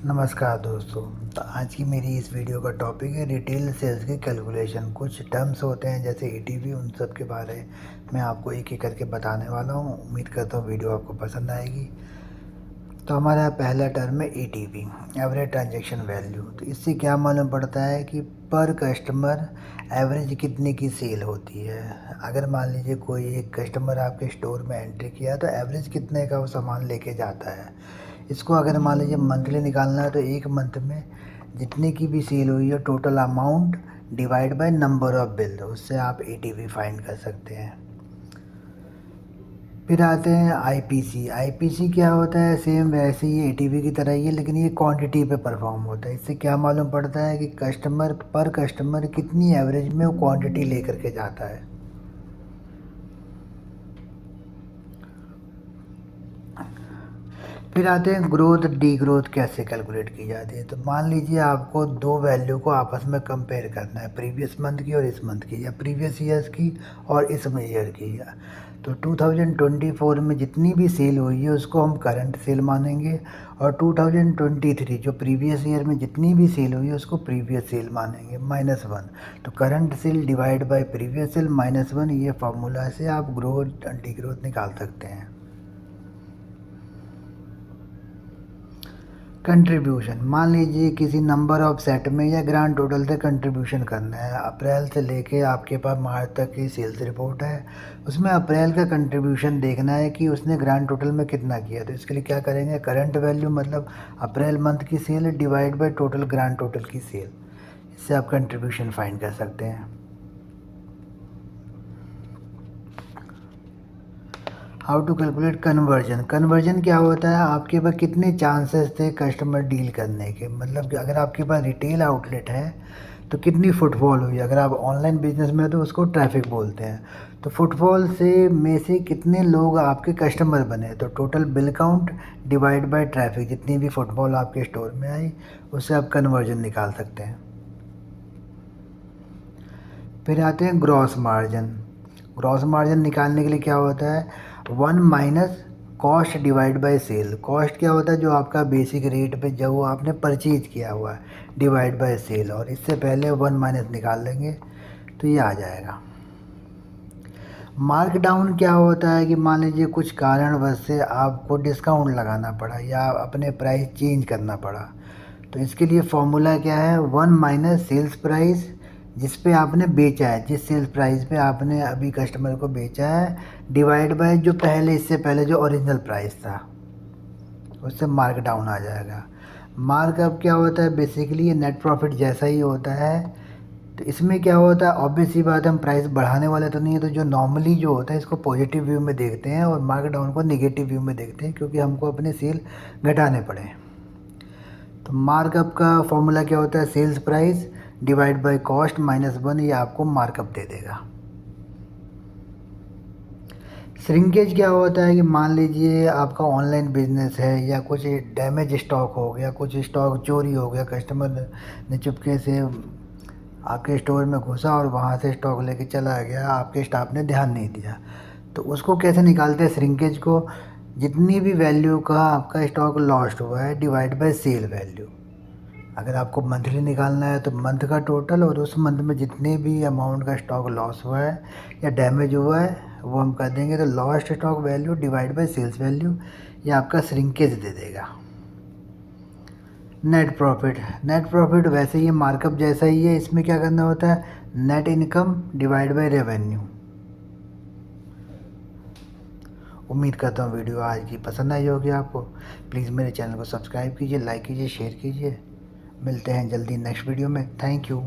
नमस्कार दोस्तों। तो आज की मेरी इस वीडियो का टॉपिक है रिटेल सेल्स की कैलकुलेशन। कुछ टर्म्स होते हैं जैसे ईटीवी, उन सब के बारे में आपको एक एक करके बताने वाला हूँ। उम्मीद करता हूँ वीडियो आपको पसंद आएगी। तो हमारा पहला टर्म है ईटीवी, एवरेज ट्रांजैक्शन वैल्यू। तो इससे क्या मालूम पड़ता है कि पर कस्टमर एवरेज कितने की सेल होती है। अगर मान लीजिए कोई एक कस्टमर आपके स्टोर में एंट्री किया तो एवरेज कितने का वो सामान लेके जाता है। इसको अगर मान लीजिए मंथली निकालना है तो एक मंथ में जितने की भी सेल हुई है total amount divide by number of bill, उससे आप ईटीवी फाइंड कर सकते हैं। फिर आते हैं आईपीसी। आईपीसी क्या होता है, सेम वैसे ही ईटीवी की तरह ही है, लेकिन ये क्वांटिटी पे परफॉर्म होता है। इससे क्या मालूम पड़ता है कि कस्टमर पर कस्टमर कितनी एवरेज में वो क्वांटिटी लेकर के जाता है। फिर आते हैं ग्रोथ डी ग्रोथ कैसे कैलकुलेट की जाती है। तो मान लीजिए आपको दो वैल्यू को आपस में कंपेयर करना है, प्रीवियस मंथ की और इस मंथ की, या प्रीवियस ईयर्स की और इस ईयर की। तो 2024 में जितनी भी सेल हुई है उसको हम करंट सेल मानेंगे, और 2023 जो प्रीवियस ईयर में जितनी भी सेल हुई है उसको प्रीवियस सेल मानेंगे -1। तो current sale divide by previous sale -1, ये फार्मूला से आप ग्रोथ डी ग्रोथ निकाल सकते हैं। कंट्रीब्यूशन, मान लीजिए किसी नंबर ऑफ सेट में या ग्रांड टोटल से कंट्रीब्यूशन करना है। अप्रैल से लेके आपके पास मार्च तक की सेल्स रिपोर्ट है, उसमें अप्रैल का कंट्रीब्यूशन देखना है कि उसने ग्रांड टोटल में कितना किया। तो इसके लिए क्या करेंगे, करंट वैल्यू मतलब अप्रैल मंथ की sale divide by total grand total की सेल, इससे आप कंट्रीब्यूशन फाइंड कर सकते हैं। How to calculate conversion. Conversion क्या होता है, आपके पास कितने चांसेस थे कस्टमर डील करने के। मतलब कि अगर आपके पास रिटेल आउटलेट है तो कितनी फुटफॉल हुई। अगर आप ऑनलाइन बिजनेस में हो तो उसको ट्रैफिक बोलते हैं। तो फुटफॉल से में से कितने लोग आपके कस्टमर बने, तो total bill count divide by traffic, जितनी भी फुटफॉल आपके स्टोर में आई उससे आप कन्वर्जन निकाल सकते हैं। फिर आते हैं ग्रॉस मार्जिन। ग्रॉस मार्जिन निकालने के लिए क्या होता है, 1 minus cost divide by sale. Cost क्या होता है, जो आपका बेसिक रेट पे जो आपने परचेज किया हुआ है, डिवाइड बाय सेल, और इससे पहले 1 माइनस निकाल लेंगे तो ये आ जाएगा। मार्क डाउन क्या होता है कि मान लीजिए कुछ कारणवश से आपको डिस्काउंट लगाना पड़ा या अपने प्राइस चेंज करना पड़ा। तो इसके लिए फॉर्मूला क्या है, 1 माइनस सेल्स प्राइस जिस पे आपने बेचा है, जिस सेल्स प्राइस पे आपने अभी कस्टमर को बेचा है, डिवाइड बाय जो पहले, इससे पहले जो ओरिजिनल प्राइस था, उससे मार्क डाउन आ जाएगा। मार्कअप क्या होता है, बेसिकली ये नेट प्रॉफिट जैसा ही होता है। तो इसमें क्या होता है, ऑब्वियस सी बात है, हम प्राइस बढ़ाने वाले तो नहीं है। तो जो नॉर्मली जो होता है इसको पॉजिटिव व्यू में देखते हैं और मार्क डाउन को नेगेटिव व्यू में देखते हैं, क्योंकि हमको अपने सेल घटाने पड़े। तो मार्कअप का फॉर्मूला क्या होता है, sales price divide by cost -1, ये आपको मार्कअप दे देगा। श्रिंकेज क्या होता है कि मान लीजिए आपका ऑनलाइन बिजनेस है या कुछ डैमेज स्टॉक हो गया, कुछ स्टॉक चोरी हो गया, कस्टमर ने चुपके से आपके स्टोर में घुसा और वहाँ से स्टॉक लेके चला गया, आपके स्टाफ ने ध्यान नहीं दिया। तो उसको कैसे निकालते हैं श्रिंकेज को, जितनी भी वैल्यू का आपका स्टॉक लॉस्ट हुआ है डिवाइड बाय सेल वैल्यू। अगर आपको मंथली निकालना है तो मंथ का टोटल, और उस मंथ में जितने भी अमाउंट का स्टॉक लॉस हुआ है या डैमेज हुआ है वो हम कर देंगे। तो lost stock value divide by sales value, ये आपका श्रिंकेज दे देगा। नेट प्रॉफिट, नेट प्रॉफिट वैसे ही मार्कअप जैसा ही है। इसमें क्या करना होता है, net income divide by revenue. उम्मीद करता हूँ वीडियो आज की पसंद आई होगी आपको। प्लीज़ मेरे चैनल को सब्सक्राइब कीजिए, लाइक कीजिए, शेयर कीजिए। मिलते हैं जल्दी नेक्स्ट वीडियो में। Thank you.